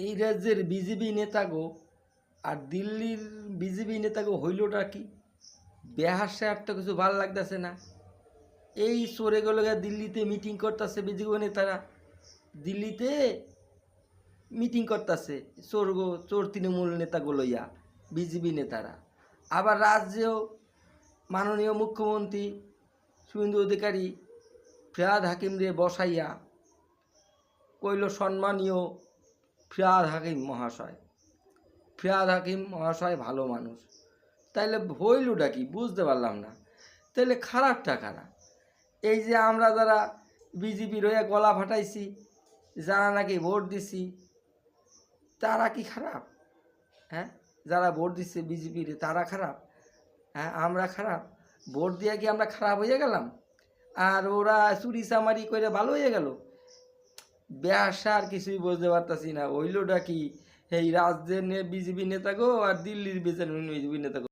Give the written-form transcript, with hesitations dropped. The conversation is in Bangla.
এই রাজ্যের বিজেপি নেতাগো আর দিল্লির বিজেপি নেতাগো হইলটা কি? বেহাসে একটা কিছু ভাল লাগতেছে না। এই চোরেগুলোকে দিল্লিতে মিটিং করতেছে বিজেপি নেতারা, দিল্লিতে মিটিং করতেছে চোর তৃণমূল নেতাগুলো ইয়া বিজেপি নেতারা। আবার রাজ্যেও মাননীয় মুখ্যমন্ত্রী শুভেন্দু অধিকারী ফিরহাদ হাকিমরে বসাইয়া কইল সম্মানীয় ফিরহাদ হাকিম মহাশয়, ফিরহাদ হাকিম মহাশয় ভালো মানুষ। তাইলে হইলটা কি বুঝতে পারলাম না। তাইলে খারাপটা কারা? এই যে আমরা যারা বিজেপির হয়ে গলা ফাটাইছি, যারা নাকি ভোট দিছি, তারা কি খারাপ? হ্যাঁ, যারা ভোট দিচ্ছে বিজেপির তারা খারাপ? হ্যাঁ, আমরা খারাপ? ভোট দিয়ে কি আমরা খারাপ হয়ে গেলাম? আর ওরা চুরি চামারি করে ভালো হয়ে গেল? ব্যবসা আর কিছুই বুঝতে পারতাছি না। হইলটা কি? এই রাজ্যের বিজেপি নেতা গো আর দিল্লির বিজেপি নেতা গো।